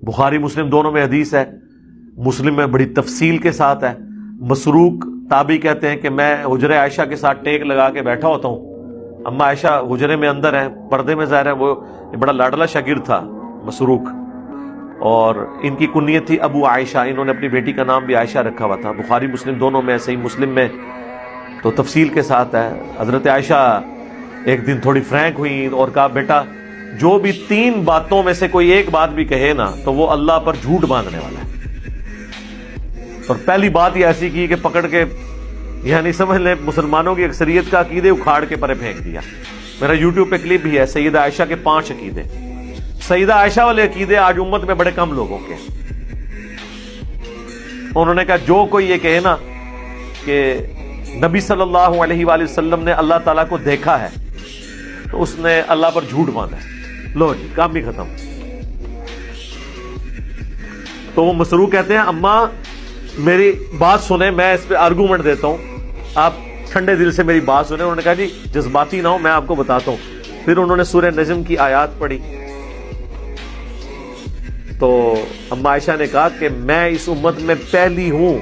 بخاری مسلم دونوں میں حدیث ہے، مسلم میں بڑی تفصیل کے ساتھ ہے۔ مسروق تابعی کہتے ہیں کہ میں حجرہ عائشہ کے ساتھ ٹیک لگا کے بیٹھا ہوتا ہوں، اما عائشہ حجرے میں اندر ہیں، پردے میں ظاہر ہے، وہ بڑا لاڈلا شاگرد تھا مسروق، اور ان کی کنیت تھی ابو عائشہ، انہوں نے اپنی بیٹی کا نام بھی عائشہ رکھا ہوا تھا۔ بخاری مسلم دونوں میں، صحیح مسلم میں تو تفصیل کے ساتھ ہے۔ حضرت عائشہ ایک دن تھوڑی فرینک ہوئی اور کہا بیٹا جو بھی 3 باتوں میں سے کوئی ایک بات بھی کہے نا تو وہ اللہ پر جھوٹ باندھنے والا ہے۔ اور پہلی بات ہی ایسی کی کہ پکڑ کے یعنی سمجھ لیں مسلمانوں کی اکثریت کا عقیدے اکھاڑ کے پرے پھینک دیا۔ میرا یوٹیوب پہ کلپ بھی ہے، سیدہ عائشہ کے 5 عقیدے۔ سیدہ عائشہ والے عقیدے آج امت میں بڑے کم لوگوں کے۔ انہوں نے کہا جو کوئی یہ کہے نا کہ نبی صلی اللہ علیہ وآلہ وسلم نے اللہ تعالیٰ کو دیکھا ہے تو اس نے اللہ پر جھوٹ باندھا ہے۔ لو جی کام بھی ختم۔ تو وہ مسروق کہتے ہیں اماں میری بات سنیں، میں اس پہ آرگومنٹ دیتا ہوں، آپ ٹھنڈے دل سے میری بات سنیں۔ انہوں نے کہا جی جذباتی نہ ہو، میں آپ کو بتاتا ہوں۔ پھر انہوں نے سورہ نجم کی آیات پڑھی تو اما عائشہ نے کہا کہ میں اس امت میں پہلی ہوں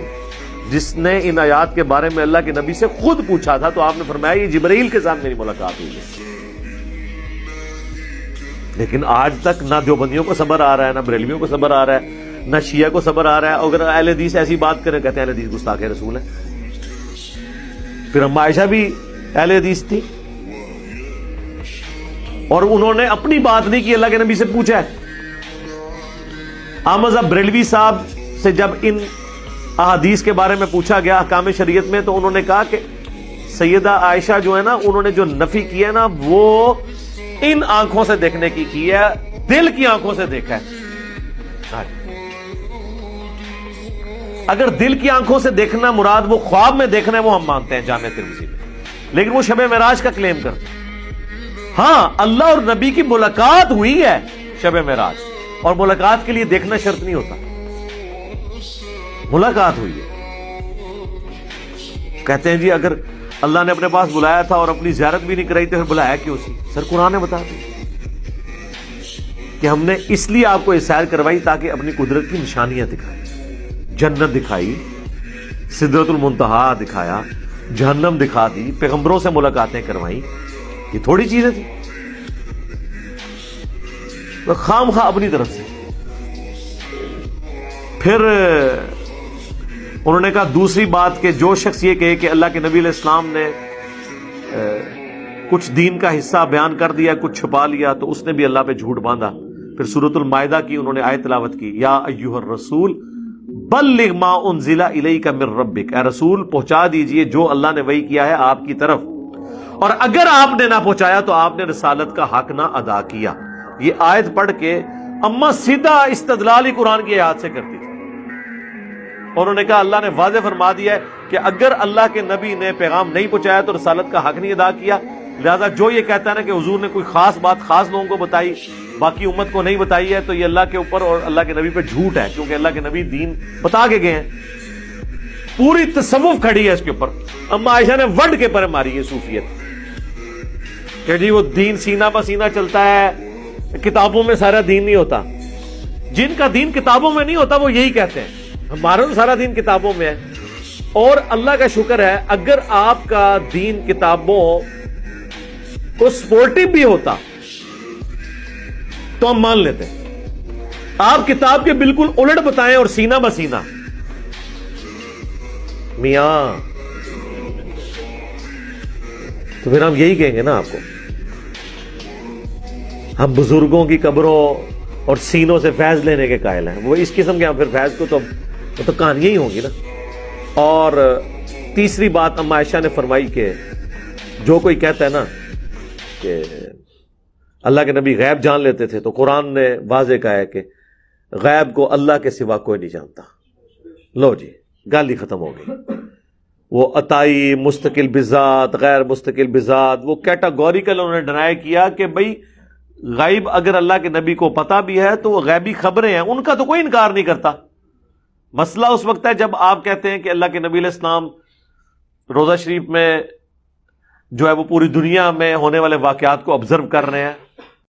جس نے ان آیات کے بارے میں اللہ کے نبی سے خود پوچھا تھا، تو آپ نے فرمایا یہ جبرائیل کے ساتھ میری ملاقات ہوئی ہے۔ لیکن آج تک نہ دیوبندیوں کو صبر آ رہا ہے، نہ بریلویوں کو صبر آ رہا ہے، نہ شیعہ کو صبر آ رہا ہے۔ اگر اہل حدیث ایسی بات کریں کہتے ہیں اہل حدیث گستاخ رسول ہے۔ پھر اما عائشہ بھی اہل حدیث تھی اور انہوں نے اپنی بات نہیں کی، اللہ کے نبی سے پوچھا ہے۔ احمد بریلوی صاحب سے جب ان احادیث کے بارے میں پوچھا گیا احکام شریعت میں تو انہوں نے کہا کہ سیدہ عائشہ جو ہے نا انہوں نے جو نفی کی ہے نا وہ ان آنکھوں سے دیکھنے کی ہے، دل کی آنکھوں سے دیکھا ہے۔ اگر دل کی آنکھوں سے دیکھنا مراد وہ خواب میں دیکھنا ہے وہ ہم مانتے ہیں جامع ترمذی میں، لیکن وہ شب معراج کا کلیم کرتے ہیں۔ ہاں اللہ اور نبی کی ملاقات ہوئی ہے شب معراج، اور ملاقات کے لیے دیکھنا شرط نہیں ہوتا، ملاقات ہوئی ہے۔ کہتے ہیں جی اگر اللہ نے اپنے پاس بلایا تھا اور اپنی زیارت بھی نہیں کرائی تو پھر بلایا کیوں سی؟ سر قرآن نے بتا دیا کہ ہم نے اس لیے آپ کو یہ سیر کروائی تاکہ اپنی قدرت کی نشانیاں دکھائی، جنت دکھائی، سدرۃ المنتہا دکھایا، جہنم دکھا دی، پیغمبروں سے ملاقاتیں کروائیں، یہ تھوڑی چیزیں تھی خام خواہ اپنی طرف سے۔ پھر انہوں نے کہا دوسری بات کہ جو شخص یہ کہے کہ اللہ کے نبی علیہ السلام نے کچھ دین کا حصہ بیان کر دیا کچھ چھپا لیا تو اس نے بھی اللہ پہ جھوٹ باندھا۔ پھر سورۃ المائدہ کی انہوں نے آیت تلاوت کی، یا ایھا الرسول بلغ ما انزل الیک من ربک، اے رسول پہنچا دیجئے جو اللہ نے وحی کیا ہے آپ کی طرف، اور اگر آپ نے نہ پہنچایا تو آپ نے رسالت کا حق نہ ادا کیا۔ یہ آیت پڑھ کے اما سیدھا استدلال ہی قرآن کی آیات سے کرتی تھی۔ انہوں نے کہا اللہ نے واضح فرما دیا ہے کہ اگر اللہ کے نبی نے پیغام نہیں پہنچایا تو رسالت کا حق نہیں ادا کیا، لہذا جو یہ کہتا ہے نا کہ حضور نے کوئی خاص بات خاص لوگوں کو بتائی باقی امت کو نہیں بتائی ہے تو یہ اللہ کے اوپر اور اللہ کے نبی پہ جھوٹ ہے، کیونکہ اللہ کے نبی دین بتا کے گئے ہیں۔ پوری تصوف کھڑی ہے اس کے اوپر۔ اما عائشہ نے وڈ کے پر ماری ہے صوفیت کہ جی وہ دین سینہ بہ سینہ چلتا ہے، کتابوں میں سارا دین نہیں ہوتا۔ جن کا دین کتابوں میں نہیں ہوتا وہ یہی کہتے ہیں، ہمارا تو سارا دین کتابوں میں ہے۔ اور اللہ کا شکر ہے اگر آپ کا دین کتابوں کو سپورٹیو بھی ہوتا تو ہم مان لیتے ہیں۔ آپ کتاب کے بالکل الٹ بتائیں اور سینہ بہ سینہ، میاں تو پھر ہم یہی کہیں گے نا آپ کو، ہم بزرگوں کی قبروں اور سینوں سے فیض لینے کے قائل ہیں۔ وہ اس قسم کے ہم پھر فیض کو تو کہانیاں ہی ہوں گی نا۔ اور تیسری بات اما عائشہ نے فرمائی کہ جو کوئی کہتا ہے نا کہ اللہ کے نبی غیب جان لیتے تھے تو قرآن نے واضح کہا ہے کہ غیب کو اللہ کے سوا کوئی نہیں جانتا۔ لو جی گال ہی ختم ہو گئی۔ وہ عطائی، مستقل بذات، غیر مستقل بذات، وہ کیٹاگوریکل انہوں نے ڈینائی کیا کہ بھئی غیب اگر اللہ کے نبی کو پتا بھی ہے تو وہ غیبی خبریں ہیں، ان کا تو کوئی انکار نہیں کرتا۔ مسئلہ اس وقت ہے جب آپ کہتے ہیں کہ اللہ کے نبی علیہ السلام روضہ شریف میں جو ہے وہ پوری دنیا میں ہونے والے واقعات کو آبزرو کر رہے ہیں،